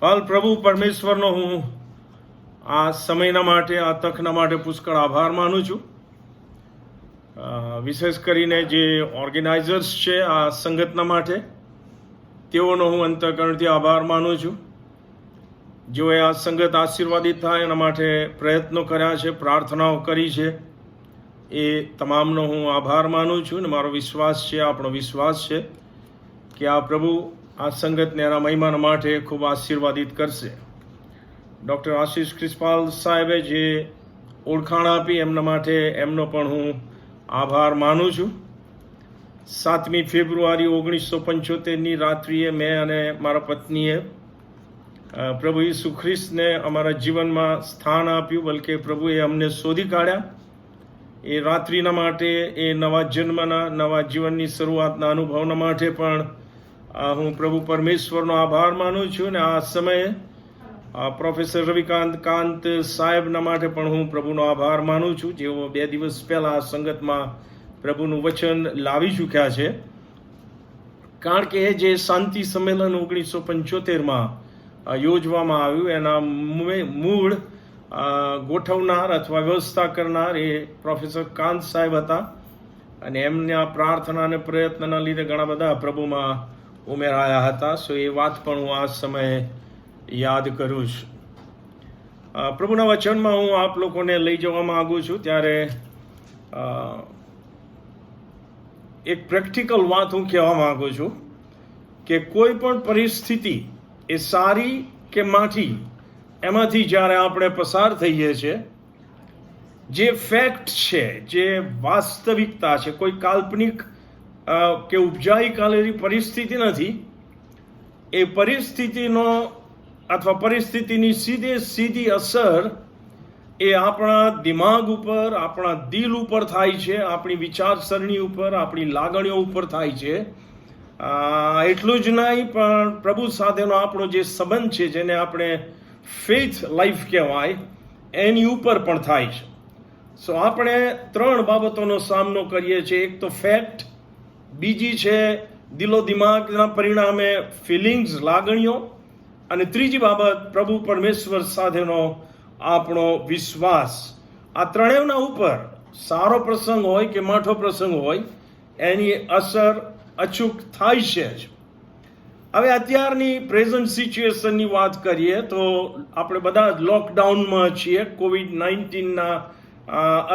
હાલ પ્રભુ પરમેશ્વરનો હું આ સમયના માટે, આ તકના માટે પુષ્કળ આભાર માનું છું. વિશેષ કરીને જે ઓર્ગેનાઇઝર્સ છે આ સંગતના માટે, તેઓનો હું અંતઃકરણથી આભાર માનું છું. જેઓએ આ સંગત આશીર્વાદિત થાય એના માટે પ્રયત્નો કર્યા છે, પ્રાર્થનાઓ કરી છે, એ તમામનો હું આભાર માનું છું. અને મારો વિશ્વાસ છે, આપણો વિશ્વાસ છે કે આ પ્રભુ આ સંગતને એના મહિમાના માટે ખૂબ આશીર્વાદિત કરશે. ડૉક્ટર આશીષ ક્રિસ્પાલ સાહેબે જે ઓળખાણ આપી એમના માટે એમનો પણ હું આભાર માનું છું. 7મી ફેબ્રુઆરી 1975ની રાત્રિએ મેં અને મારા પત્નીએ પ્રભુ ઈસુ ખ્રિસ્તને અમારા જીવનમાં સ્થાન આપ્યું, બલકે પ્રભુએ અમને શોધી કાઢ્યા. એ રાત્રિના માટે, એ નવા જન્મના, નવા જીવનની શરૂઆતના અનુભવના માટે પણ હું પ્રભુ પરમેશ્વરનો આભાર માનું છું. અને આ સમયે પ્રોફેસર રવિકાંત સાહેબના માટે પણ હું પ્રભુનો આભાર માનું છું, જેઓ 2 દિવસ પહેલાં આ સંગતમાં પ્રભુનું વચન લાવી ચૂક્યા છે. કારણ કે જે શાંતિ સંમેલન 1975માં યોજવામાં આવ્યું, એના મૂળ ગોઠવનાર અથવા વ્યવસ્થા કરનાર એ પ્રોફેસર કાંત સાહેબ હતા. અને એમના પ્રાર્થના અને પ્રયત્નના લીધે ઘણા બધા પ્રભુમાં ઉમેરાયા હતા. સો એ વાત પણ હું આ સમયે યાદ કરું છું. પ્રભુના વચનમાં હું આપ લોકોને લઈ જવા માગું છું. ત્યારે એક પ્રેક્ટિકલ વાત હું કહેવા માગું છું કે કોઈ પણ પરિસ્થિતિ, એ સારી કે માઠી, એમાંથી જ્યારે આપણે પસાર થઈએ છીએ, જે ફેક્ટ છે, જે વાસ્તવિકતા છે, કોઈ કાલ્પનિક કે ઉપજાઈ કાઢેલી પરિસ્થિતિ નથી. એ પરિસ્થિતિનો અથવા પરિસ્થિતિની સીધી અસર એ આપણા દિમાગ ઉપર, આપણા દિલ ઉપર થાય છે, આપણી વિચારસરણી ઉપર, આપણી લાગણીઓ ઉપર થાય છે. એટલું જ નહીં, પણ પ્રભુ સાથેનો આપણો જે સંબંધ છે, જેને આપણે ફેથ લાઈફ કહેવાય, એની ઉપર પણ થાય છે. સો આપણે 3 બાબતોનો સામનો કરીએ છીએ. એક તો ફેક્ટ, બીજી છે દિલો દિમાગના પરિણામે ફિલિંગ્સ, લાગણીઓ, અને ત્રીજી બાબત પ્રભુ પરમેશ્વર સાથેનો આપણો વિશ્વાસ. આ ત્રણેયના ઉપર સારો પ્રસંગ હોય કે માઠો પ્રસંગ હોય, એની અસર અચૂક થાય છે જ. હવે અત્યારની પ્રેઝન્ટ સિચ્યુએશનની વાત કરીએ તો આપણે બધા જ લોકડાઉનમાં છીએ કોવિડ-19ના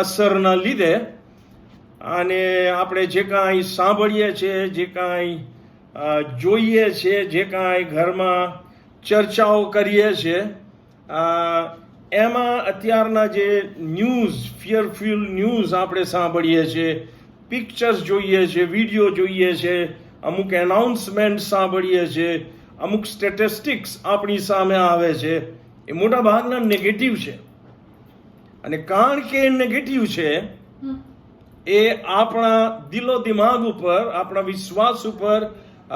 અસરના લીધે. અને આપણે જે કાંઈ સાંભળીએ છીએ, જે કાંઈ જોઈએ છીએ, જે કાંઈ ઘરમાં ચર્ચાઓ કરીએ છીએ, એમાં અત્યારના જે ન્યૂઝ, ફિયરફુલ ન્યૂઝ આપણે સાંભળીએ છીએ, પિક્ચર્સ જોઈએ છે, વિડીયો જોઈએ છે, અમુક એનાઉન્સમેન્ટ સાંભળીએ છીએ, અમુક સ્ટેટિસ્ટિક્સ આપણી સામે આવે છે, એ મોટા ભાગના નેગેટિવ છે. અને કારણ કે એ નેગેટિવ છે, એ આપણા દિલો દિમાગ ઉપર, આપણા વિશ્વાસ ઉપર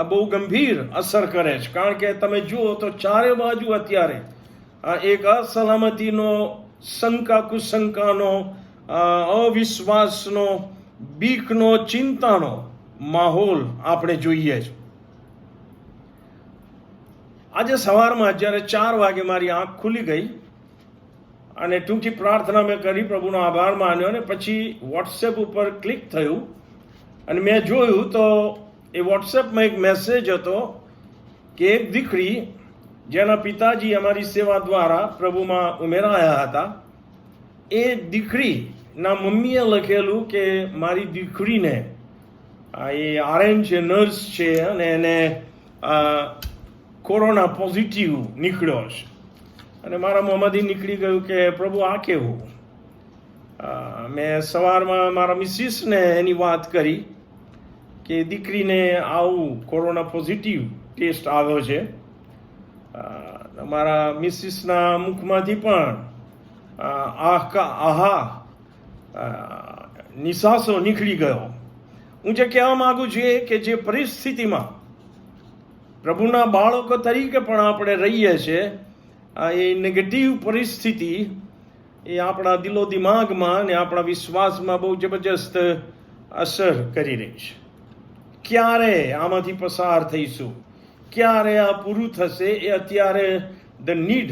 બહુ ગંભીર અસર કરે છે. કારણ કે તમે જુઓ તો ચારે બાજુ અત્યારે એક અસલામતીનો, શંકા કુશંકાનો, અવિશ્વાસનો, બીકનો, ચિંતાનો માહોલ આપણે જોઈએ છે. આજે સવારમાં જ્યારે 4 વાગે મારી આંખ ખુલી ગઈ અને ટૂંકી પ્રાર્થના મેં કરી, પ્રભુનો આભાર માન્યો, અને પછી વોટ્સએપ ઉપર ક્લિક થયું અને મેં જોયું તો એ વોટ્સએપમાં એક મેસેજ હતો કે એક દીકરી, જેના પિતાજી અમારી સેવા દ્વારા પ્રભુમાં ઉમેરાયા હતા, એ દીકરીના મમ્મીએ લખેલું કે મારી દીકરીને, એ RN છે, નર્સ છે, અને એને કોરોના પોઝિટિવ નીકળ્યો છે. અને મારા મોંમાંથી નીકળી ગયું કે પ્રભુ આ કેવું. મેં સવારમાં મારા મિસિસને એની વાત કરી કે દીકરીને આવું કોરોના પોઝિટિવ ટેસ્ટ આવ્યો છે. મારા મિસિસના મુખમાંથી પણ નિસાસો નીકળી ગયો. હું જે કહેવા માગું છું કે જે પરિસ્થિતિમાં પ્રભુના બાળકો તરીકે પણ આપણે રહીએ છીએ, એ નેગેટિવ પરિસ્થિતિ એ આપણા દિલો દિમાગમાં અને આપણા વિશ્વાસમાં બહુ જબરજસ્ત અસર કરી રહી છે. ક્યારે આમાંથી પસાર થઈશું, ક્યારે આ પૂરું થશે, એ અત્યારે ધ નીડ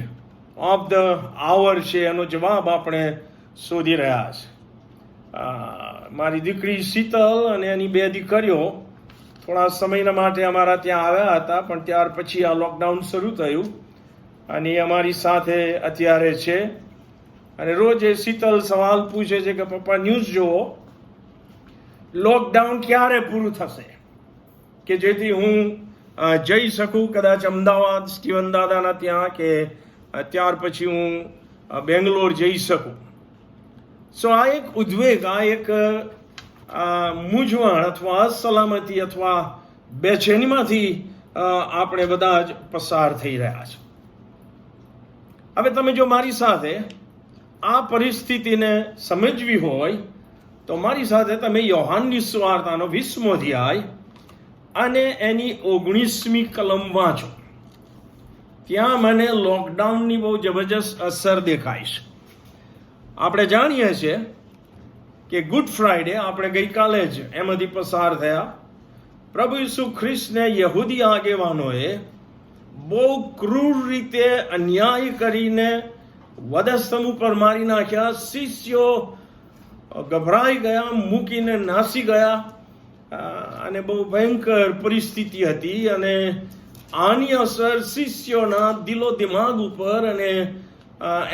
ઓફ ધ આવર છે એનો જવાબ આપણે શોધી રહ્યા છે. મારી દીકરી શીતલ અને એની 2 દીકરીઓ થોડા સમયના માટે અમારા ત્યાં આવ્યા હતા, પણ ત્યાર પછી આ લોકડાઉન શરૂ થયું અને એ અમારી સાથે અત્યારે છે. અને રોજ એ શીતલ સવાલ પૂછે છે કે પપ્પા ન્યૂઝ જુઓ, લોકડાઉન ક્યારે પૂરું થશે કે જેથી હું જઈ શકું કદાચ અમદાવાદ સ્ટીવન દાદાના ત્યાં, કે ત્યાર પછી હું બેંગ્લોર જઈ શકું. સો આ એક ઉદ્વેગ, આ એક મૂંઝવણ અથવા અસલામતી અથવા બેચેનીમાંથી આપણે બધા જ પસાર થઈ રહ્યા છે. હવે તમે જો મારી સાથે આ પરિસ્થિતિને સમજવી હોય તો મારી સાથે તમે યોહાનની સુવાર્તાનો 20મો અધ્યાય અને એની 19મી કલમ વાંચો. ત્યાં મને લોકડાઉનની બહુ જબરજસ્ત અસર દેખાય છે. આપણે જાણીએ છીએ કે ગુડ ફ્રાઈડે આપણે ગઈકાલે જ એમાંથી પસાર થયા. પ્રભુ ઈસુ ખ્રિસ્તને યહૂદી આગેવાનોએ બહુ ક્રૂર રીતે અન્યાય કરીને વધસ્તંભ ઉપર મારી નાખ્યા. શિષ્યો ગભરાઈ ગયા, મૂકીને નાસી ગયા અને બહુ ભયંકર પરિસ્થિતિ હતી. અને આની અસર શિષ્યોના દિલો દિમાગ ઉપર અને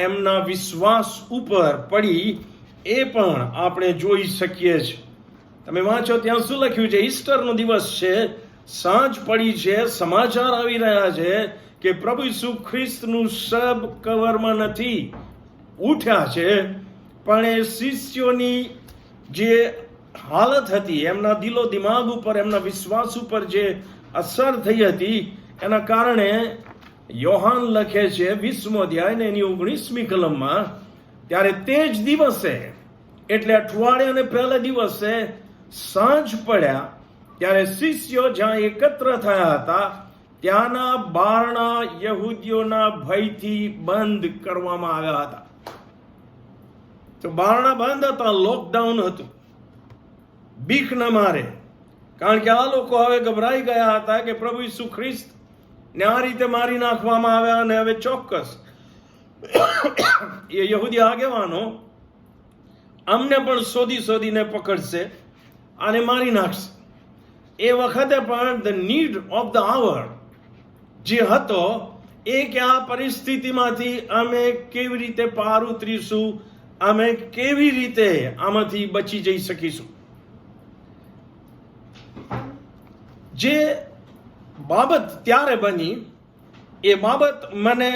એમના વિશ્વાસ ઉપર પડી એ પણ આપણે જોઈ શકીએ છીએ. તમે વાંચો ત્યાં શું લખ્યું છે? ઈસ્ટરનો દિવસ છે, સાંજ પડી છે, સમાચાર આવી રહ્યા છે કે પ્રભુ ઈસુ ખ્રિસ્તનું શબ કબરમાં નથી, ઉઠ્યા છે. પણ એ શિષ્યોની જે હાલત હતી, એમના દિલો દિમાગ ઉપર, એમના વિશ્વાસ ઉપર જે અસર થઈ હતી, એના કારણે યોહાન લખે છે 20મો અધ્યાય ને એની 19મી કલમમાં, ત્યારે તે જ દિવસે એટલે અઠવાડિયાને પહેલા દિવસે સાંજ પડ્યા ત્યારે શિષ્યો જ્યાં એકત્ર થયા હતા ત્યાંના બારણા યહૂદીઓના ભયથી બંધ કરવામાં આવ્યા હતા. તો બારણા બંધ હતા, લોકડાઉન હતું. બીક ન મારે, કારણ કે આ લોકો હવે ગભરાઈ ગયા હતા કે પ્રભુ ઈસુ ખ્રિસ્ત ને આ રીતે મારી નાખવામાં આવ્યા અને હવે ચોક્કસ એ યહૂદી આગેવાનો અમને પણ શોધીને પકડશે અને મારી નાખશે. એ વખતે પણ ધ નીડ ઓફ ધ આવર જે હતો એ કે આ પરિસ્થિતિમાંથી અમે કેવી રીતે પાર ઉતરીશું, અમે કેવી રીતે આમાંથી બચી જઈ શકીશું. જે બાબત ત્યારે બની એ બાબત મને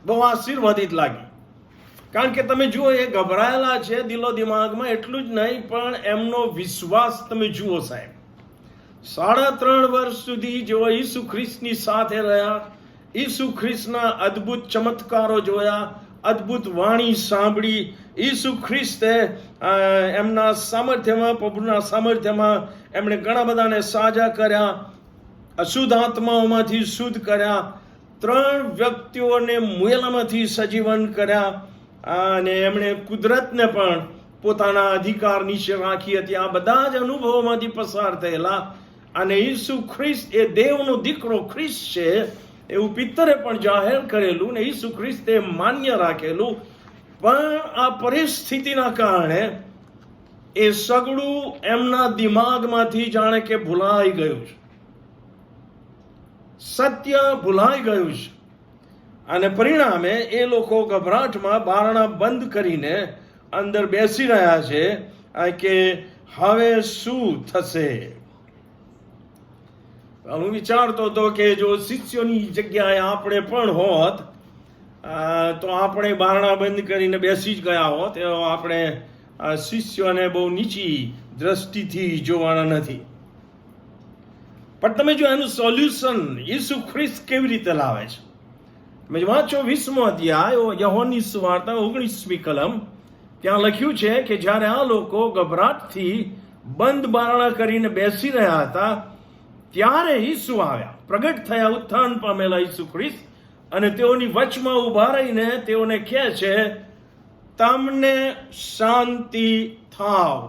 બહુ આશીર્વાદિત લાગી. કારણ કે તમે જુઓ, એ ગભરાયેલા છે દિલો દિમાગમાં, એટલું જ નહીં પણ એમનો વિશ્વાસ તમે જુઓ સાહેબ. 3.5 વર્ષ સુધી જેઓ ઈસુ ખ્રિસ્તની સાથે રહ્યા, ઈસુ ખ્રિસ્તના અદ્ભુત ચમત્કારો જોયા, અદ્ભુત વાણી સાંભળી, ઈસુ ખ્રિસ્તે એમના સામર્થ્યમાં, પ્રભુના સામર્થ્યમાં એમણે ઘણા બધાને સાજા કર્યા, અશુદ્ધ આત્માઓમાંથી શુદ્ધ કર્યા, 3 વ્યક્તિઓને મુયેલામાંથી સજીવન કર્યા અને એમણે કુદરતને પણ પોતાના અધિકાર નીચે રાખી હતી. આ બધા જ અનુભવોમાંથી પસાર થયેલા અને ઈસુ ખ્રિસ્ત એ દેવનો દીકરો ખ્રિસ્ત છે એવું પિત્તરે પણ જાહેર કરેલું ને ઈસુ ખ્રિસ્તે માન્ય રાખેલું. પણ આ પરિસ્થિતિના કારણે એ સગડું એમના દિમાગમાંથી જાણે કે ભૂલાઈ ગયું છે, સત્ય ભૂલાઈ ગયું છે અને પરિણામે એ લોકો ગભરાટમાં બારણા બંધ કરીને અંદર બેસી રહ્યા છે કે હવે શું થશે. હું વિચારતો હતો કે જો શિષ્યોની જગ્યાએ આપણે પણ હોત તો આપણે બારણા બંધ કરીને બેસી જ ગયા હોત. આપણે શિષ્યોને બહુ નીચી દ્રષ્ટિથી જોવાના નથી. પણ તમે જો એનું સોલ્યુશન ઈસુ ખ્રિસ્ત કેવી રીતે લાવે છે. તમે વાંચો 20મો અધ્યાય યોહાનની સુવાર્તા 19મી કલમ, ત્યાં લખ્યું છે કે જ્યારે આ લોકો ગભરાટથી બંધ બારણા કરીને બેસી રહ્યા હતા ત્યારે ઈસુ આવ્યા, પ્રગટ થયા ઉત્થાન પામેલા ઈસુ ખ્રિસ્ત, અને તેઓની વચમાં ઊભા રહીને તેઓને કહે છે, તમને શાંતિ થાવ,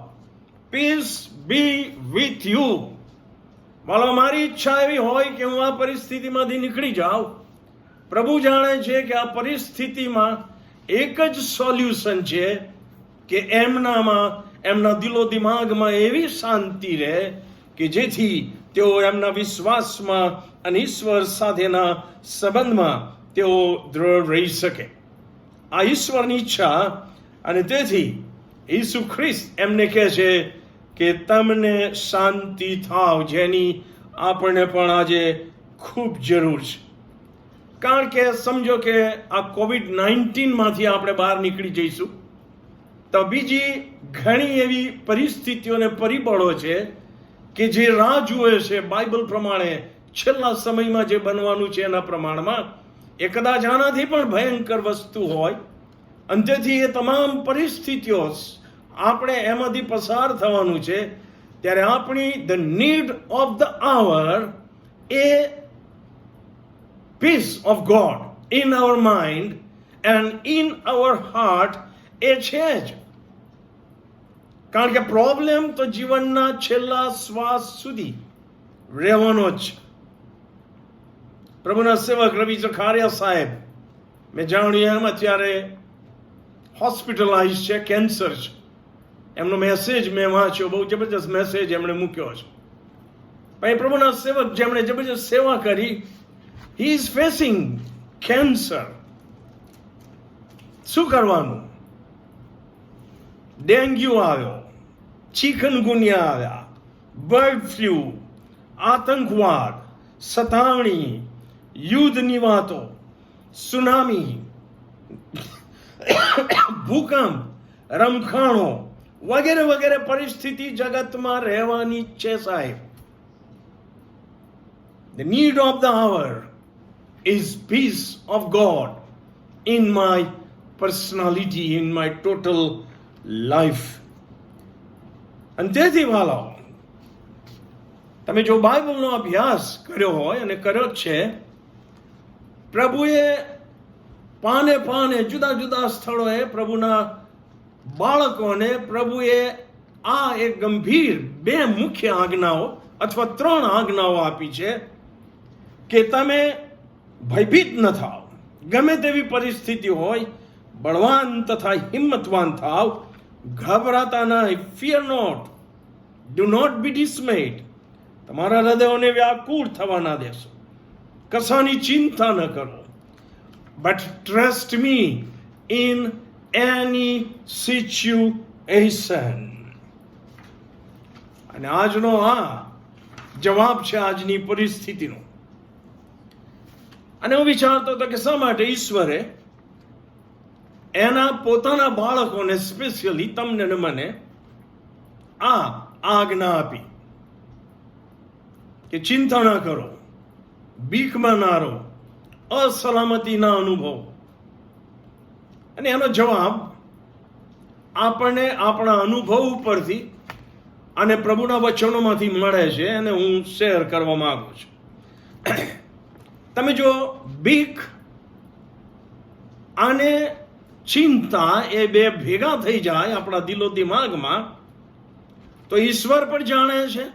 પીસ બી વિથ યુ. મારી ઈચ્છા એવી હોય કે હું આ પરિસ્થિતિમાંથી નીકળી જાઉં, પ્રભુ જાણે છે કે આ પરિસ્થિતિમાં એક જ સોલ્યુશન છે કે એમના દિલો દિમાગમાં એવી શાંતિ રહે કે જેથી તેઓ એમના વિશ્વાસમાં અને ઈશ્વર સાથેના સંબંધમાં તેઓ દ્રઢ રહી શકે. આ ઈશ્વરની ઈચ્છા, અને તેથી ઈસુ ખ્રિસ્ત એમને કહે છે કે તમને શાંતિ થાવ, જેની આપણને પણ આજે ખૂબ જરૂર છે. કારણ કે સમજો કે આ COVID-19માંથી આપણે બહાર નીકળી જઈશું તો બીજી ઘણી એવી પરિસ્થિતિઓ અને પરિબળો છે કે જે રાહ જુએ છે બાઇબલ પ્રમાણે છેલ્લા સમયમાં જે બનવાનું છે એના પ્રમાણમાં. એ કદાચ આનાથી પણ ભયંકર વસ્તુ હોય, અને તેથી એ તમામ પરિસ્થિતિઓ આપણે એમાંથી પસાર થવાનું છે. ત્યારે આપણી the need of the hour એ peace of God in our mind and in our heart એ છે જ. કારણ કે પ્રોબ્લેમ તો જીવનના છેલ્લા શ્વાસ સુધી રહેવાનો જ છે. પ્રભુના સેવક રવિ ઝખારિયા સાહેબ, મેં જાણ્યું એમ અત્યારે હોસ્પિટલાઇઝ છે, કેન્સર છે. એમનો મેસેજ મેં વાંચ્યો, બહુ જબરજસ્ત મેસેજ એમણે મૂક્યો છે. પણ એ પ્રભુના સેવક જેમણે જબરજસ્ત સેવા કરી, હી ઇઝ ફેસિંગ કેન્સર. શું કરવાનું? ડેન્ગ્યુ આવ્યો, ચિકનગુનિયા આવ્યા, બર્ડ ફ્લૂ, આતંકવાદ, સતાવણી, યુદ્ધની વાતો, સુનામી, ભૂકંપ, રમખાણો વગેરે વગેરે પરિસ્થિતિ જગતમાં રહેવાની છે સાહેબ. The need of the hour is peace of God in my personality, in my total life. અને તેથી વાલાઓ, તમે જો બાઇબલનો અભ્યાસ કર્યો હોય, અને કર્યો જ છે, પ્રભુએ પાને પાને જુદા જુદા સ્થળોએ પ્રભુના બાળકોને પ્રભુએ આ એક ગંભીર બે મુખ્ય આજ્ઞાઓ અથવા 3 આજ્ઞાઓ આપી છે કે તમે ભયભીત ન થાવ. ગમે તેવી પરિસ્થિતિ હોય, બળવાન તથા હિંમતવાન થાવ, ગભરાતા નહીં. Fear not, do not be dismayed. તમારા હૃદયોને વ્યાકુળ થવા ના દેશો, કશાની ચિંતા ન કરો. But trust me in any situation. અને આજનો આ જવાબ છે આજની પરિસ્થિતિનો. અને હું વિચારતો હતો કે શા માટે ઈશ્વરે એના પોતાના બાળકોને, સ્પેશિયલી તમને ને મને, આ આજ્ઞા આપી કે ચિંતા ના કરો, બીકમાં ના રહો, અસલામતી ના અનુભવ. અને એનો જવાબ આપણને આપણા અનુભવ ઉપરથી અને પ્રભુના વચનોમાંથી મળે છે, અને હું શેર કરવા માંગુ છું. તમે જો બીક અને ચિંતા એ બે ભેગા થઈ જાય આપણા દિલો દિમાગમાં, તો ઈશ્વર પણ જાણે છે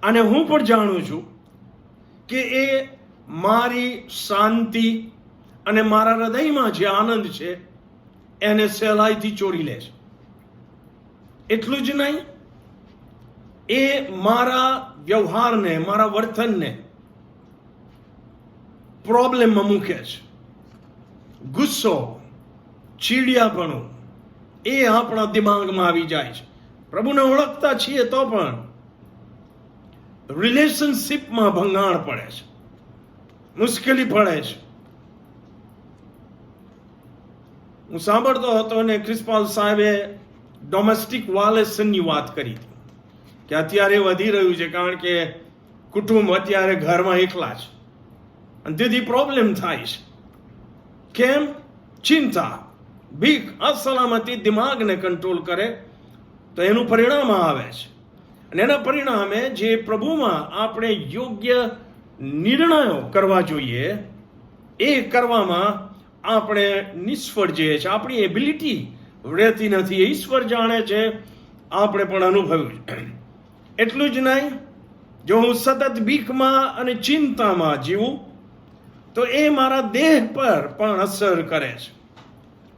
અને હું પણ જાણું છું કે એ મારી શાંતિ અને મારા હૃદયમાં જે આનંદ છે એને સહેલાઈથી ચોરી લે છે. એટલું જ નહીં, એ મારા વ્યવહારને, મારા વર્તનને પ્રોબ્લેમમાં મૂકે છે. ગુસ્સો, ચીડિયાપણું એ આપણા દિમાગમાં આવી જાય છે. પ્રભુને ઓળખતા છીએ તો પણ રિલેશનશિપમાં ભંગાણ પડે છે, મુશ્કેલી પડે છે. હું સાંભળતો હતો અને ક્રિસ્પાલ સાહેબે ડોમેસ્ટિક વાયોલેશનની વાત કરી હતી કે અત્યારે વધી રહ્યું છે, કારણ કે કુટુંબ અત્યારે ઘરમાં એકલા છે અને તેથી પ્રોબ્લેમ થાય છે. કેમ? ચિંતા, બીક, અસલામતી દિમાગને કંટ્રોલ કરે તો એનું પરિણામ આવે છે. અને એના પરિણામે જે પ્રભુમાં આપણે યોગ્ય નિર્ણયો કરવા જોઈએ એ કરવામાં આપણે નિષ્ફળ જઈએ છીએ. આપણી એબિલિટી રહેતી નથી. ઈશ્વર જાણે છે, આપણે પણ અનુભવ્યું છે. એટલું જ નહીં, જો હું સતત બીકમાં અને ચિંતામાં જીવું તો એ મારા દેહ પર પણ અસર કરે છે.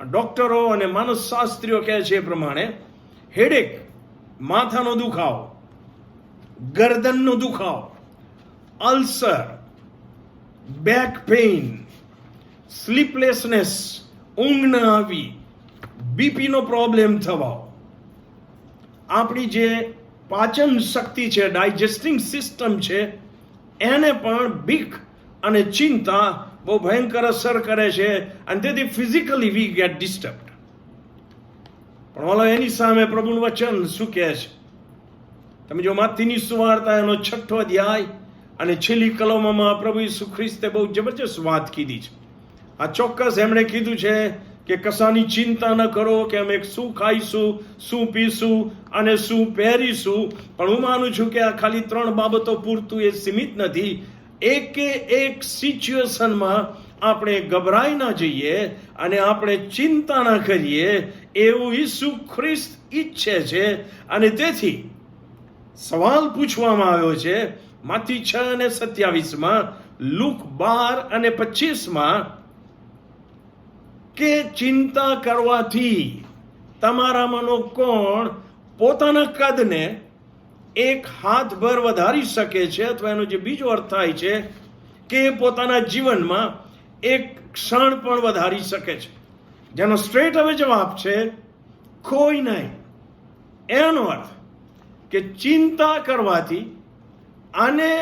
ડોક્ટરો અને માનસશાસ્ત્રીઓ કહે છે એ પ્રમાણે હેડેક, માથાનો દુખાવો, ગરદનનો દુખાવો, અલ્સર, બેક પેઇન, સ્લીપલેસનેસ, ઊંઘ ન આવી, બીપીનો પ્રોબ્લેમ થવો, આપણી જે પાચન શક્તિ છે, ડાયજેસ્ટિંગ સિસ્ટમ છે, એને પણ બીક અને ચિંતા બહુ ભયંકર અસર કરે છે અને તેથી ફિઝિકલી વી ગેટ ડિસ્ટર્બ્ડ. પણ ઓલો એની સામે પ્રભુનું વચન શું કહે છે? તમે જો માથીની સુવાર્તા એનો 6 અધ્યાય અને છેલ્લી કલમોમાં પ્રભુ ઈસુ ખ્રિસ્તે બહુ જબરજસ્ત વાત કીધી છે. આ ચોક્કસ એમણે કીધું છે કે કશાની ચિંતા ન કરો કે અમે શું ખાઈશું, શું પીશું અને શું પહેરીશું. પણ હું માનું છું કે આ ખાલી 3 બાબતો પૂરતું એ સીમિત નથી. એકે એક સિચ્યુએશનમાં આપણે ગભરાઈ ના જઈએ અને આપણે ચિંતા ના કરીએ એવું ઈસુ ખ્રિસ્ત ઈચ્છે છે. અને તેથી સવાલ પૂછવામાં આવ્યો છે માથી 6 અને 27માં, લુક 12 અને 25માં, કે ચિંતા કરવાથી તમારામાંનો કોણ પોતાના કદને એક હાથભર વધારી શકે છે? અથવા એનો જે બીજો અર્થ થાય છે કે પોતાના જીવનમાં એક ક્ષણ પણ વધારી શકે છે. જેનો સ્ટ્રેટ હવે જવાબ છે કોઈ નહીં. એનો અર્થ કે ચિંતા કરવાથી અને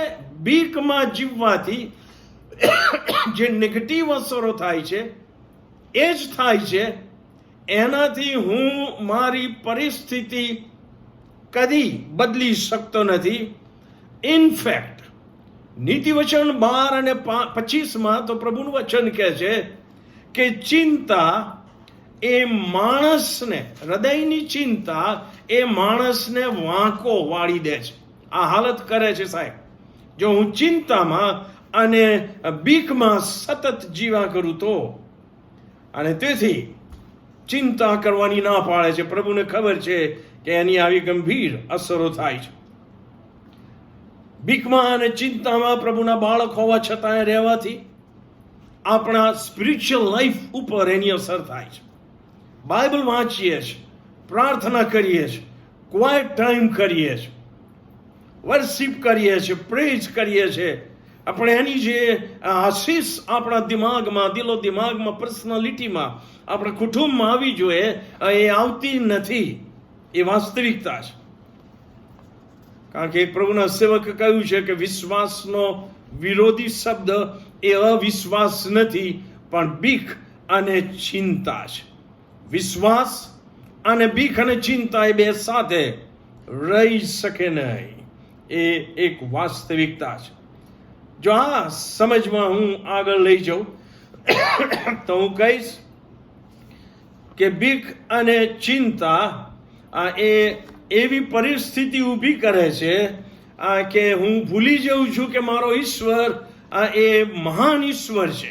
બીકમાં જીવવાથી જે નેગેટિવ અસરો થાય છે એ જ થાય છે. એનાથી હું મારી પરિસ્થિતિ કદી બદલી શકતો નથી. ઇનફેક્ટ નીતિવચન 12 અને 25માં તો પ્રભુનું વચન કહે છે કે ચિંતા એ માણસને, હૃદયની ચિંતા એ માણસને વાંકો વાળી દે છે. આ હાલત કરે છે સાહેબ. જો હું ચિંતામાં અને બીકમાં સતત જીવા કરું તો. અને તેથી ચિંતા કરવાની ના પાડે છે. પ્રભુને ખબર છે કે એની આવી ગંભીર અસરો થાય છે. બીકમાં અને ચિંતામાં પ્રભુના બાળક હોવા છતાં રહેવાથી આપણા સ્પિરિચ્યુઅલ લાઈફ ઉપર એની અસર થાય છે. બાઇબલ વાંચીએ છીએ, પ્રાર્થના કરીએ છીએ, ક્વાઇટ ટાઈમ કરીએ છીએ, વર્શિપ કરીએ છીએ, પ્રેઝ કરીએ છીએ. આપણે એની જે આશીષ આપણા દિમાગમાં, દિલો દિમાગમાં, પર્સનાલિટીમાં, આપણા કુટુંબમાં આવી જોઈએ એ આવતી નથી. એ વાસ્તવિકતા છે. કારણ કે એક પ્રભુના સેવકે કહ્યું છે કે વિશ્વાસનો વિરોધી શબ્દ એ અવિશ્વાસ નથી પણ બીક અને ચિંતા છે. વિશ્વાસ અને બીક અને ચિંતા એ બે સાથે રહી શકે નહીં. એ એક વાસ્તવિકતા છે. જો આ સમજમાં હું આગળ લઈ જાઉં તો હું કહીશ કે બીક અને ચિંતા એ એવી પરિસ્થિતિ ઊભી કરે છે કે હું ભૂલી જાઉં છું કે મારો ઈશ્વર એ મહાન ઈશ્વર છે.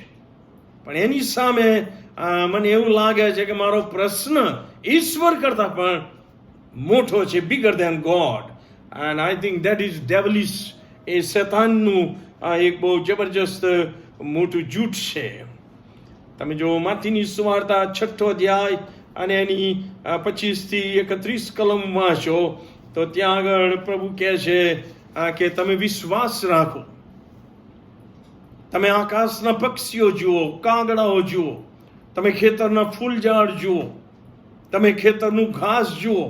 પણ એની સામે મને એવું લાગે છે કે મારો પ્રશ્ન ઈશ્વર કરતા પણ મોટો છે, bigger than God. And I think that is devilish. એ શેતાનનું એક બહુ જબરજસ્ત મોટું જૂઠ છે. તમે જો માથીની સુવાર્તા 6 અધ્યાય અને એની 25 થી 31 કલમ વાંચો તો ત્યાં આગળ પ્રભુ કહે છે કે તમે વિશ્વાસ રાખો. તમે આકાશના પક્ષીઓ જુઓ, કાગડાઓ જુઓ, તમે ખેતરના ફૂલઝાડ જુઓ, તમે ખેતરનું ઘાસ જુઓ.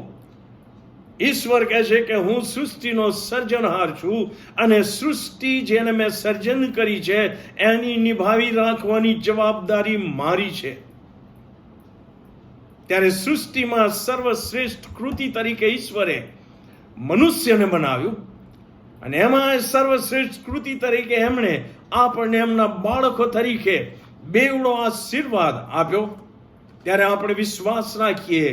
ઈશ્વર કહે છે કે હું સૃષ્ટિનો સર્જનહાર છું અને સૃષ્ટિ જેને મેં સર્જન કરી છે એની નિભાવી રાખવાની જવાબદારી મારી છે. ત્યારે સૃષ્ટિમાં સર્વશ્રેષ્ઠ કૃતિ તરીકે ઈશ્વરે મનુષ્યને બનાવ્યું અને એમાં સર્વશ્રેષ્ઠ કૃતિ તરીકે એમણે આપણને એમના બાળકો તરીકે બેવડો આશીર્વાદ આપ્યો. ત્યારે આપણે વિશ્વાસ રાખીએ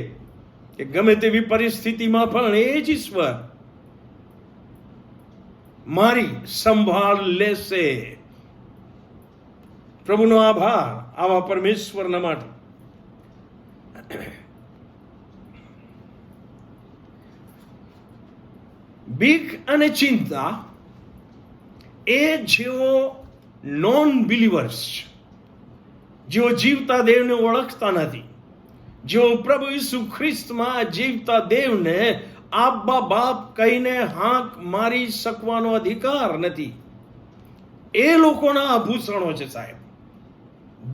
કે ગમે તેવી પરિસ્થિતિમાં પણ એ જ ઈશ્વર મારી સંભાળ લેશે. પ્રભુનો આભાર આવા પરમેશ્વરના માટે. બીક અને ચિંતા એ જેવો નોન બિલીવર્સ છે, જેઓ જીવતા દેવને ઓળખતા નથી, જેઓ પ્રભુ ઈસુ ખ્રિસ્તમાં જીવતા દેવને આબ્બા બાપ કહીને હાંક મારી શકવાનો અધિકાર નથી. એ લોકોના આભૂષણો છે સાહેબ.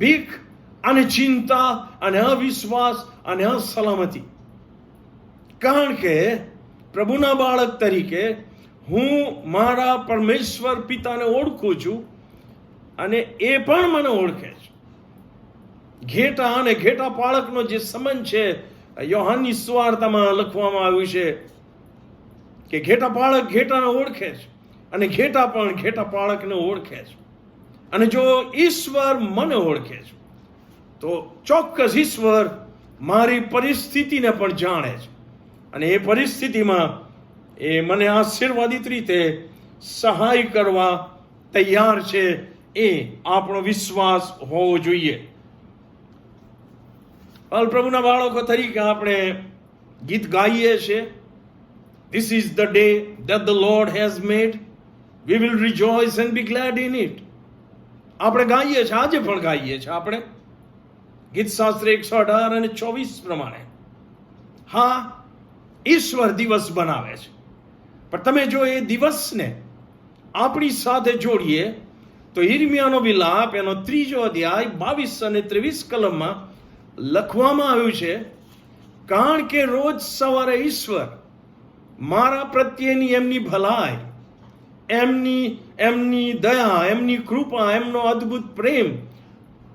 બીક અને ચિંતા અને અવિશ્વાસ અને અસલામતી. કારણ કે પ્રભુના બાળક તરીકે હું મારા પરમેશ્વર પિતાને ઓળખું છું અને એ પણ મને ઓળખે છે. ઘેટા અને ઘેટા પાળકનો જે સંબંધ છે, યોહાનની સુવાર્તામાં લખવામાં આવ્યું છે કે ઘેટા પાળક ઘેટાને ઓળખે છે અને ઘેટા પણ ઘેટા પાળકને ઓળખે છે. અને જો ઈશ્વર મને ઓળખે છે તો ચોક્કસ ઈશ્વર મારી પરિસ્થિતિને પણ જાણે છે અને એ પરિસ્થિતિમાં એ મને આશીર્વાદિત રીતે સહાય કરવા તૈયાર છે. એ આપણો વિશ્વાસ હોવો જોઈએ. પ્રભુના બાળકો તરીકે આપણે ગીત ગાઈએ છીએ, This is the day that the Lord has made. We will rejoice and be glad in it. આપણે ગાઈએ છીએ, આજે પણ ગાઈએ છીએ આપણે ગીત શાસ્ત્ર 118 અને 24 પ્રમાણે. હા, ઈશ્વર દિવસ બનાવે છે, પણ તમે જો એ દિવસને આપણી સાથે જોડીએ તો યિર્મયાનો વિલાપ એનો 3 અધ્યાય 22 અને 23 કલમમાં લખવામાં આવ્યું છે, કારણ કે રોજ સવારે ઈશ્વર મારા પ્રત્યેની એમની ભલાઈ, એમની દયા, એમની કૃપા, એમનો અદ્ભુત પ્રેમ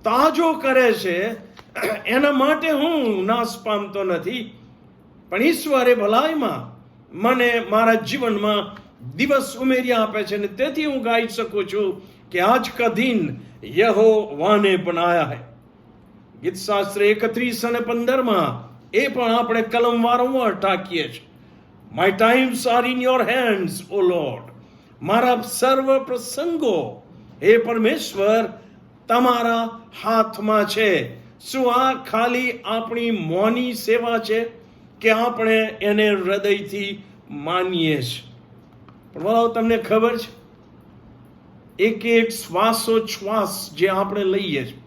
તાજો કરે છે. એના માટે હું નાશ પામતો નથી, પણ ઈશ્વરે ભલાઈમાં મને મારા જીવનમાં દિવસ ઉમેરી આપે છે અને તેથી હું ગાઈ શકું છું કે આજ કા દિન યહોવાને બનાયા હૈ. ગીત શાસ્ત્ર 31 અને 15 એ પણ આપણે કલમ વારંવાર ટાંકીએ છીએ. My times are in your hands, O Lord. મારા સર્વ પ્રસંગો હે પરમેશ્વર તમારા હાથમાં છે. શું આ ખાલી આપણી મૌની સેવા છે કે આપણે એને હૃદયથી માનીએ છીએ? પણ તમને ખબર છે, એક શ્વાસોચ્છ્વાસ જે આપણે લઈએ છીએ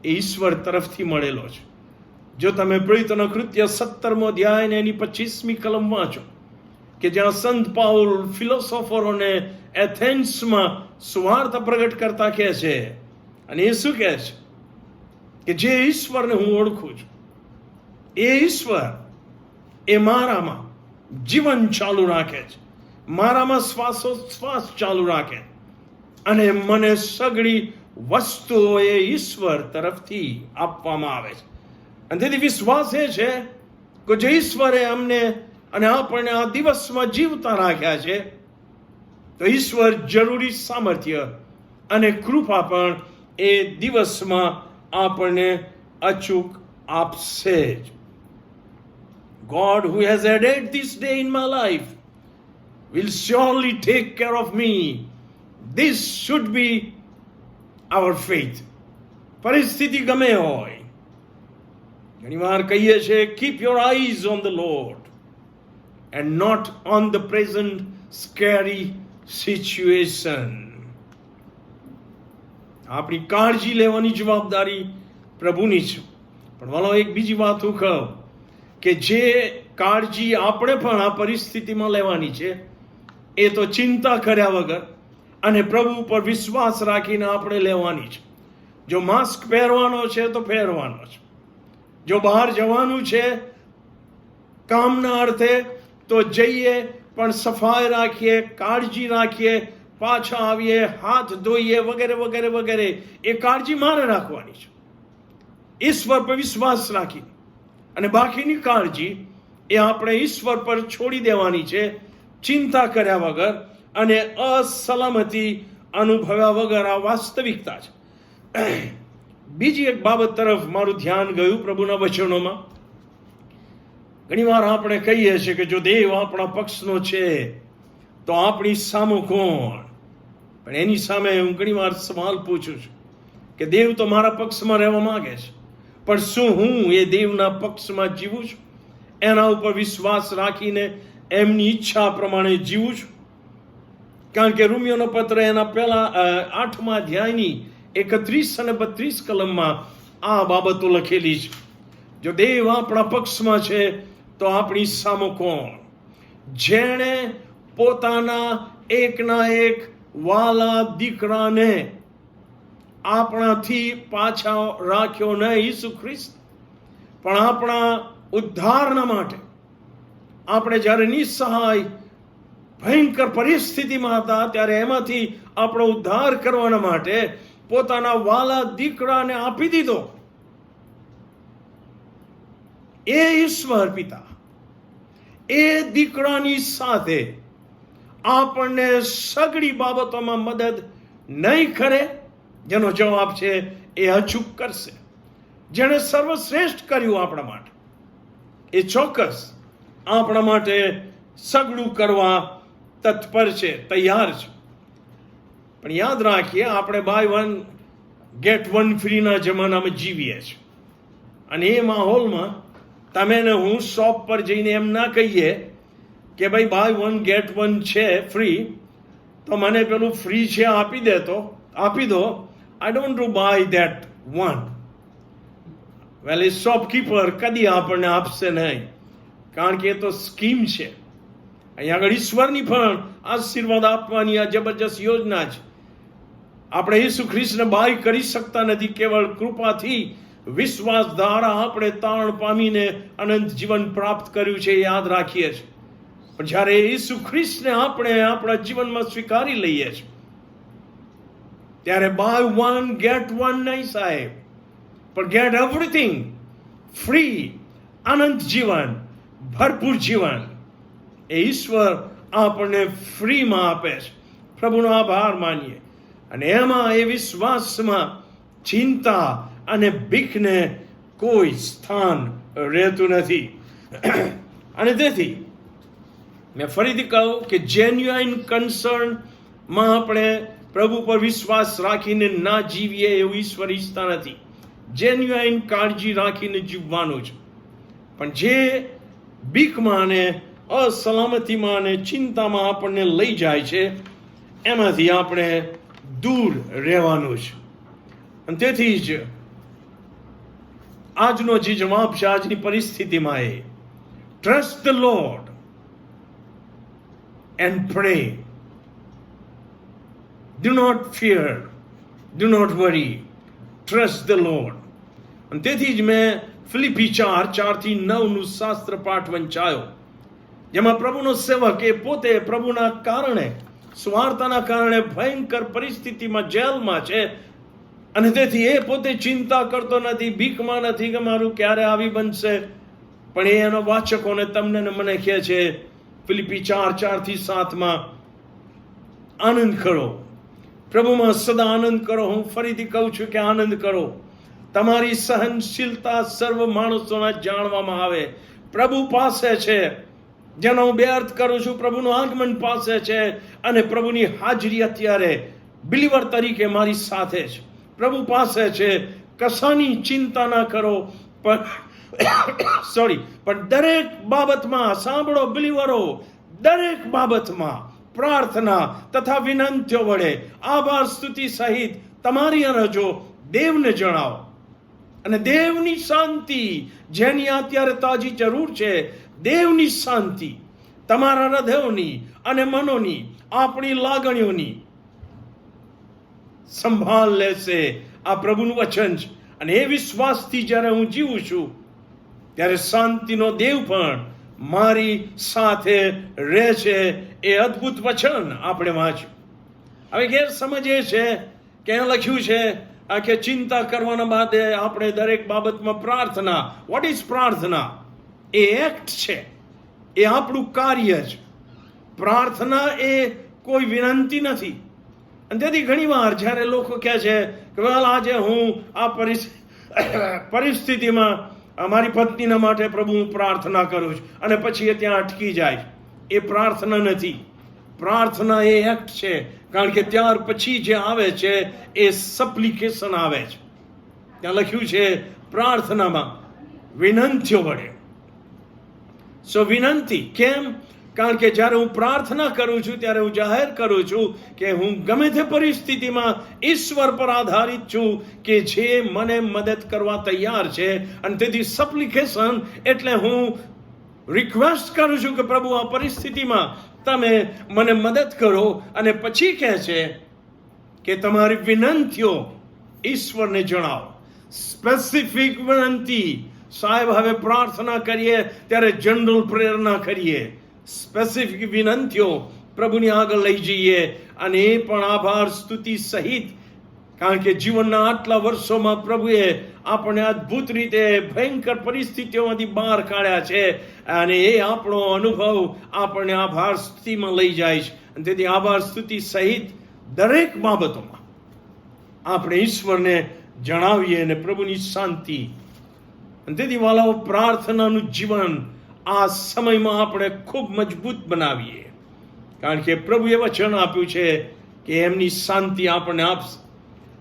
એ ઈશ્વર તરફથી મળેલો છે. જો તમે પ્રેરિતોના કૃત્ય 17મો અધ્યાય ને એની 25મી કલમ વાંચો કે જ્યાં સંત પાઉલ ફિલોસોફરોને એથેન્સમાં સુવાર્તા પ્રગટ કરતા કહે છે, અને એ શું કહે છે કે જે ઈશ્વરને હું ઓળખું છું એ ઈશ્વર એ મારામાં જીવન ચાલુ રાખે છે, મારામાં શ્વાસોચ્છ્વાસ ચાલુ રાખે અને મને સગળી વસ્તુઓ એ ઈશ્વર તરફથી આપવામાં આવે છે. અને તેથી વિશ્વાસ એ છે કે જે ઈશ્વરે અમને અને આપણને આ દિવસમાં જીવતા રાખ્યા છે તો ઈશ્વર જરૂરી સામર્થ્ય અને કૃપા પણ એ દિવસમાં આપણને અચૂક આપશે જ. God who has added this day in my life will surely take care of me. This should be our faith. પરિસ્થિતિ ગમે હોય, ઘણી વાર કહીએ છીએ keep your eyes on the Lord and not on the present scary situation. આપણી કાળજી લેવાની જવાબદારી પ્રભુની છે. પણ વાલો એક બીજી વાત હું કહું કે જે કાળજી આપણે પણ આ પરિસ્થિતિમાં લેવાની છે એ તો ચિંતા કર્યા વગર અને પ્રભુ પર વિશ્વાસ રાખીને આપણે લેવાની છે. જો માસ્ક પહેરવાનો છે તો પહેરવાનો છે, જો બહાર જવાનું છે કામના અર્થે તો જઈએ, પણ સફાઈ રાખીએ, કાળજી રાખીએ, પાછા આવીએ, હાથ ધોઈએ વગેરે વગેરે વગેરે. એ કાળજી મારે રાખવાની છે ઈશ્વર પર વિશ્વાસ રાખી, અને બાકીની કાળજી એ આપણે ઈશ્વર પર છોડી દેવાની છે ચિંતા કર્યા વગર અને અસલામતી અનુભવ્યા વગર. આ વાસ્તવિકતા છે. બીજી એક બાબત તરફ મારું ધ્યાન ગયું પ્રભુના વચનોમાં. ઘણી વાર આપણે કહીએ છીએ કે જો દેવ આપણા પક્ષનો છે તો આપણી સામું કોણ? પણ એની સામે હું ઘણી વાર સવાલ પૂછું છું કે દેવ તો મારા પક્ષમાં રહેવા માંગે છે, પણ શું હું એ દેવના પક્ષમાં જીવું છું? એના ઉપર વિશ્વાસ રાખીને એમની ઈચ્છા પ્રમાણે જીવું છું? કારણ કે રોમિયોનો પત્ર એના પહેલા 8મા અધ્યાયની 31 અને 32 કલમમાં આ બાબતો લખેલી છે. જો દેવ આપણા પક્ષમાં છે તો આપણી સામે કોણ? જેણે પોતાના એકના એક વાલા દીકરાને આપણાથી પાછા રાખ્યો નહીં, ઈસુ ખ્રિસ્ત, પણ આપણા ઉદ્ધારના માટે, આપણે જ્યારે નિસહાય ભયંકર પરિસ્થિતિમાં હતા ત્યારે એમાંથી આપણો ઉદ્ધાર કરવાના માટે પોતાના વાલા દીકરાને આપી દીધો. એ ઈશ્વર પિતા એ દીકરાની સાથે આપણને સગળી બાબતોમાં મદદ નહીં કરે? જેનો જવાબ છે એ અચૂક કરશે. જેણે સર્વશ્રેષ્ઠ કર્યું આપણા માટે, એ ચોક્કસ આપણા માટે સગળું કરવા તત્પર છે, તૈયાર છે. પણ યાદ રાખીએ, આપણે બાય 1 ગેટ 1 ફ્રીના જમાનામાં જીવીએ છીએ. અને એ માહોલમાં તમે ને હું શોપ પર જઈને એમ ના કહીએ કે ભાઈ બાય 1 ગેટ 1 છે ફ્રી, તો મને પેલું ફ્રી છે આપી દો. I don't to buy that 1. Well, એ શોપકીપર કદી આપણને આપશે નહીં, કારણ કે એ તો સ્કીમ છે. અહીંયા આગળ ઈશ્વરની પણ આશીર્વાદ આપવાની આ જબરજસ્ત યોજના છે. આપણે ઈસુ ખ્રિસ્તને બાય કરી શકતા નથી. કેવળ કૃપાથી વિશ્વાસ દ્વારા આપણે તારણ પામીને અનંત જીવન પ્રાપ્ત કર્યું છે, યાદ રાખીએ છીએ. પણ જ્યારે ઈસુ ખ્રિસ્તને આપણે આપણા જીવનમાં સ્વીકારી લઈએ છીએ ત્યારે બાય 1 ગેટ 1 નહીં સાહેબ, પણ ગેટ એવરીથિંગ ફ્રી. અનંત જીવન, ભરપૂર જીવન એ ઈશ્વર આપણને ફ્રીમાં આપે છે. પ્રભુનો આભાર માનીએ. અને એમાં એ વિશ્વાસમાં ચિંતા અને બીકને કોઈ સ્થાન રહેતું નથી. અને તેથી મેં ફરીથી કહું કે જેન્યુઇન કન્સર્નમાં આપણે પ્રભુ પર વિશ્વાસ રાખીને ના જીવીએ એવું ઈશ્વર ઈચ્છતા નથી. જેન્યુઇન કાળજી રાખીને જીવવાનું છે. પણ જે બીકમાં ને અસલામતીમાં અને ચિંતામાં આપણને લઈ જાય છે એમાંથી આપણે દૂર રહેવાનું છે. અને તેથી જ આજનો જે જવાબ છે આજની પરિસ્થિતિમાં એ trust the Lord and pray. Do not fear, do not worry, trust the Lord. અને તેથી જ મેં ફિલિપી 4:4-9 શાસ્ત્ર પાઠ વંચાયો, જેમાં પ્રભુનો સેવક એ પોતે પ્રભુના કારણે, સ્વાર્થના કારણે ભયંકર પરિસ્થિતિમાં જેલમાં છે. અને તેથી એ પોતે ચિંતા કરતો નથી, બીકમાં નથી કે મારું ક્યારે આવી બનશે. પણ એ એના વાચકોને, તમને ને મને કહે છે ફિલિપી 4:4-7 આનંદ કરો, પ્રભુમાં સદા આનંદ કરો. હું ફરીથી કહું છું કે આનંદ કરો. તમારી સહનશીલતા સર્વ માણસોના જાણવામાં આવે. પ્રભુ પાસે છે, જેનો હું બેઅર્થ કરું છું. પ્રભુનું આગમન પાસે છે અને પ્રભુની હાજરી અત્યારે બિલીવર તરીકે મારી સાથે છે. પ્રભુ પાસે છે. કશાની ચિંતા ના કરો. પણ દરેક બાબતમાં, સાંભળો બિલીવરો, દરેક બાબતમાં પ્રાર્થના તથા વિનંતીઓ વડે આભાર સ્તુતિ સહિત તમારી અરજો દેવને જણાવો. અને દેવની શાંતિ, જેની અત્યારે તાજી જરૂર છે, દેવની શાંતિ તમારા હૃદયોની અને મનોની, આપણી લાગણીઓની સંભાળ લેશે. આ પ્રભુનું વચન છે. અને એ વિશ્વાસથી જ્યારે હું જીવું છું ત્યારે શાંતિનો દેવ પણ મારી સાથે રહે છે. એ અદ્ભુત વચન આપણે વાંચ્યું. હવે ગેરસમજ એ છે કે લખ્યું છે કે ચિંતા કરવાના બાદ આપણે દરેક બાબતમાં પ્રાર્થના. વોટ ઇઝ પ્રાર્થના? એ એક્ટ છે, એ આપણું કાર્ય છે. પ્રાર્થના એ કોઈ વિનંતી નથી. અને તેથી ઘણી વાર જ્યારે લોકો કહે છે કે આજે હું આ પરિસ્થિતિમાં અમારી પત્નીના માટે પ્રભુ હું પ્રાર્થના કરું છું, અને પછી એ ત્યાં અટકી જાય. એ પ્રાર્થના નથી. પ્રાર્થના એ એક્ટ છે. કારણ કે ત્યાર પછી જે આવે છે એ સપ્લિકેશન આવે છે. ત્યાં લખ્યું છે પ્રાર્થનામાં વિનંતીઓ વડે. સો વિનંતી કેમ? કારણ કે જ્યારે હું પ્રાર્થના કરું છું ત્યારે હું જાહેર કરું છું કે હું ગમે તે પરિસ્થિતિમાં ઈશ્વર પર આધારિત છું કે જે મને મદદ કરવા તૈયાર છે. અને તેથી સપ્લિકેશન એટલે હું રિક્વેસ્ટ કરું છું કે પ્રભુ આ પરિસ્થિતિમાં તમે મને મદદ કરો. અને પછી કહે છે કે તમારી વિનંતીઓ ઈશ્વરને જણાવો. સ્પેસિફિક વિનંતી. સાહેબ હવે પ્રાર્થના કરીએ ત્યારે જનરલ પ્રેયર ના કરીએ. સ્પેસિફિક વિનંતીઓ પ્રભુની આગળ લઈ જઈએ, અને એ પણ આભાર સ્તુતિ સહિત. કારણ કે જીવનના આટલા વર્ષોમાં પ્રભુએ આપણને અદ્ભુત રીતે ભયંકર પરિસ્થિતિઓમાંથી બહાર કાઢ્યા છે, અને એ આપણો અનુભવ આપણને આભાર સ્તુતિમાં લઈ જાય છે. અને તેથી આભાર સ્તુતિ સહિત દરેક બાબતોમાં આપણે ઈશ્વરને જણાવીએ અને પ્રભુની શાંતિ. અને તેથી વાલાઓ, પ્રાર્થનાનું જીવન આ સમયમાં આપણે ખૂબ મજબૂત બનાવીએ, કારણ કે પ્રભુએ વચન આપ્યું છે કે એમની શાંતિ આપણને આપશે.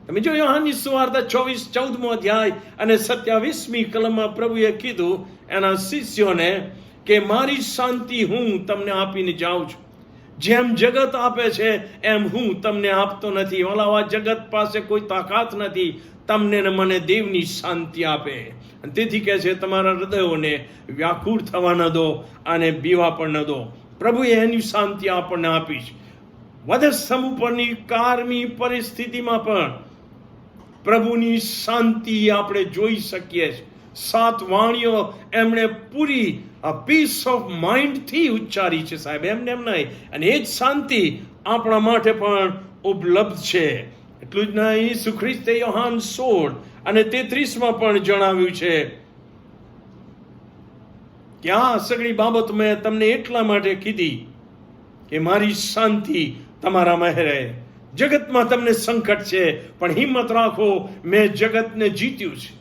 તમે જો યોહાનની સુવાર્તા 14 અધ્યાય અને 27મી કલમમાં પ્રભુએ કીધું એના શિષ્યોને કે મારી શાંતિ હું તમને આપીને જાઉં છું. જેમ જગત આપે છે એમ હું તમને આપતો નથી. વાલાઓ, જગત પાસે કોઈ તાકાત નથી તમને ને મને દેવની શાંતિ આપે. અને તેથી કહે છે તમારા હૃદયોને વ્યાકુળ થવા ન દો અને બીવા પણ ન દો. પ્રભુએ એની શાંતિ આપણને આપી છે. વધસ્તંભ ઉપરની કારમી પરિસ્થિતિમાં પણ પ્રભુની શાંતિ આપણે જોઈ શકીએ છીએ. 7 વાણીઓ એમણે પૂરી પીસ ઓફ માઇન્ડ થી ઉચ્ચારી છે સાહેબ, એમને એમ નહીં. અને એ જ શાંતિ આપણા માટે પણ ઉપલબ્ધ છે. એટલું જ નહીં, ઈસુ ખ્રિસ્તે યોહાન 16 અને 33માં પણ જણાવ્યું છે કે આ સગળી બાબત મેં તમને એટલા માટે કીધી કે મારી શાંતિ તમારામાં રહે. જગતમાં તમને સંકટ છે, પણ હિંમત રાખો, મેં જગતને જીત્યું છે.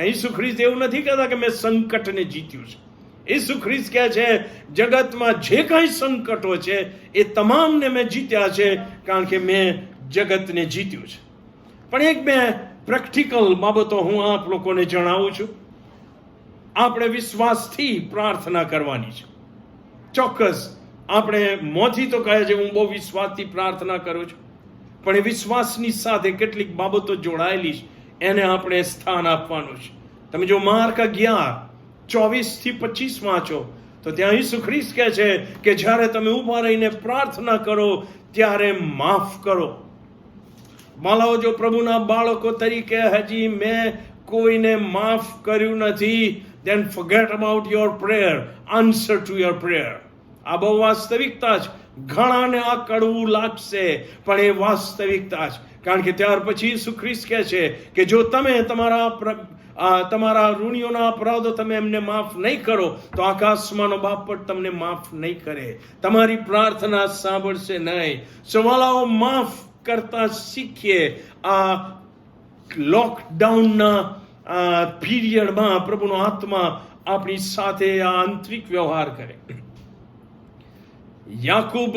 ઈસુ ખ્રિસ્ત એવું નથી કહેતા કે મેં સંકટને જીત્યું છે. ઈસુ ખ્રિસ્ત કહે છે જગતમાં જે કાંઈ સંકટો છે એ તમામને મેં જીત્યા છે, કારણ કે મેં જગતને જીત્યું છે. પણ એક બે પ્રેક્ટિકલ બાબતો હું આપ લોકોને જણાવું છું. આપણે વિશ્વાસથી પ્રાર્થના કરવાની છે. ચોક્કસ આપણે મોંથી તો કહે છે હું બહુ વિશ્વાસથી પ્રાર્થના કરું છું, પણ એ વિશ્વાસની સાથે કેટલીક બાબતો જોડાયેલી છે, એને આપણે સ્થાન આપવાનું છે. તમે જો માર્ક 11:24-25 વાંચો તો ત્યાં ઈસુ ખ્રિસ્ત કહે છે કે જ્યારે તમે ઊભા રહીને પ્રાર્થના કરો ત્યારે માફ કરો. બાળકો, જો પ્રભુના બાળકો તરીકે હજી મેં કોઈને માફ કર્યું નથી, then forget about your prayer, answer to your prayer. આ બહુ વાસ્તવિકતા છે. ઘણાને આ કડવું લાગશે, પણ એ વાસ્તવિકતા છે. કારણ કે ત્યાર પછી ઈસુ ખ્રિસ્ત કહે છે કે જો તમે તમારા ઋણીઓના અપરાધો તમે એમને માફ નહીં કરો તો આકાશમાંનો બાપ પણ તમને માફ નહીં કરે, તમારી પ્રાર્થના સાંભળશે નહીં. સવાલાઓ માફ કરતા શીખીએ. આ લોકડાઉનના પીરિયડમાં પ્રભુનો આત્મા આપણી સાથે આ આંતરિક વ્યવહાર કરે. યાકૂબ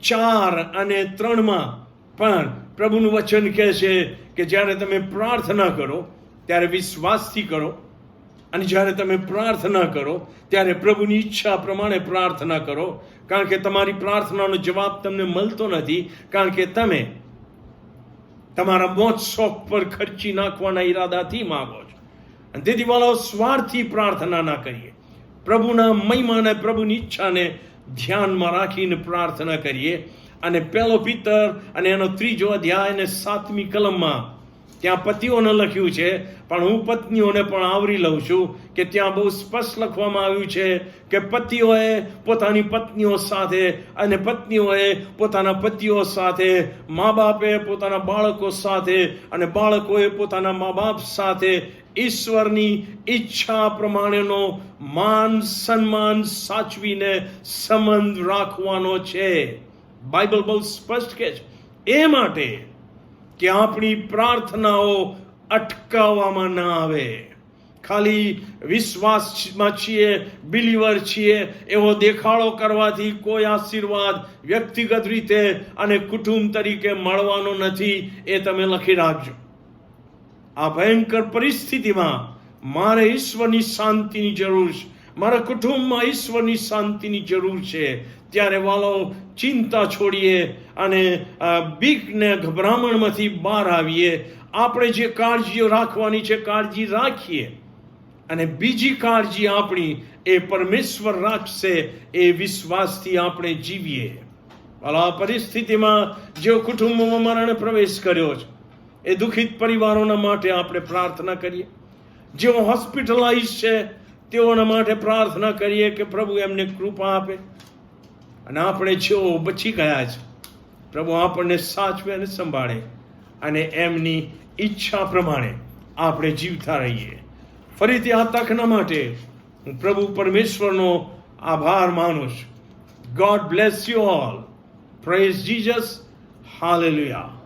4:3 પણ પ્રભુનું વચન કહે છે કે જ્યારે તમે પ્રાર્થના કરો ત્યારે વિશ્વાસથી કરો, અને જ્યારે તમે પ્રાર્થના કરો ત્યારે પ્રભુની ઈચ્છા પ્રમાણે પ્રાર્થના કરો. કારણ કે તમારી પ્રાર્થનાનો જવાબ તમને મળતો નથી, કારણ કે તમે તમારા મોજ શોખ પર ખર્ચી નાખવાના ઈરાદાથી માંગો છો. અને તેથી વાળાઓ, સ્વાર્થથી પ્રાર્થના ના કરીએ. પ્રભુના મહિમાને, પ્રભુની ઈચ્છાને ધ્યાનમાં રાખીને પ્રાર્થના કરીએ. અને 1 પિતર અને એનો 3 અધ્યાય અને 7મી કલમમાં ત્યાં પતિઓને લખ્યું છે, પણ હું પત્નીઓને પણ આવરી લઉં છું કે ત્યાં બહુ સ્પષ્ટ લખવામાં આવ્યું છે કે પતિઓએ પોતાની પત્નીઓ સાથે અને પત્નીઓએ પોતાના પતિઓ સાથે, મા બાપે પોતાના બાળકો સાથે અને બાળકોએ પોતાના મા બાપ સાથે ઈશ્વરની ઈચ્છા પ્રમાણેનો માન સન્માન સાચવીને સંબંધ રાખવાનો છે. બાઇબલ બહુ સ્પષ્ટ કહે છે. એ માટે કે આપણી પ્રાર્થનાઓ અટકાવવામાં ના આવે. ખાલી વિશ્વાસમાં છીએ, બિલીવર છીએ એવો દેખાડો કરવાથી કોઈ આશીર્વાદ વ્યક્તિગત રીતે અને કુટુંબ તરીકે મળવાનો નથી, એ તમે લખી રાખજો. આ ભયંકર પરિસ્થિતિમાં મારે ઈશ્વરની શાંતિની જરૂર છે, મારા કુટુંબમાં ઈશ્વરની શાંતિની જરૂર છે, ત્યારે વાલો ચિંતા છોડીએ અને બીક ને ગભરામણમાંથી બહાર આવીએ. આપણે જે કાળજીઓ રાખવાની છે કાળજી રાખીએ, અને બીજી કાળજી આપણી એ પરમેશ્વર રાખશે એ વિશ્વાસથી આપણે જીવીએ. આ પરિસ્થિતિમાં જેઓ કુટુંબોમાં મરણ પ્રવેશ કર્યો છે એ દુઃખિત પરિવારોના માટે આપણે પ્રાર્થના કરીએ. જેઓ હોસ્પિટલાઇઝ છે તેઓના માટે પ્રાર્થના કરીએ કે પ્રભુ એમને કૃપા આપે. અને આપણે જેઓ બચી ગયા છે, પ્રભુ આપણને સાચવે અને સંભાળે, અને એમની ઈચ્છા પ્રમાણે આપણે જીવતા રહીએ. ફરીથી આ તકના માટે હું પ્રભુ પરમેશ્વરનો આભાર માનું છું. God bless you all. Praise Jesus. Hallelujah.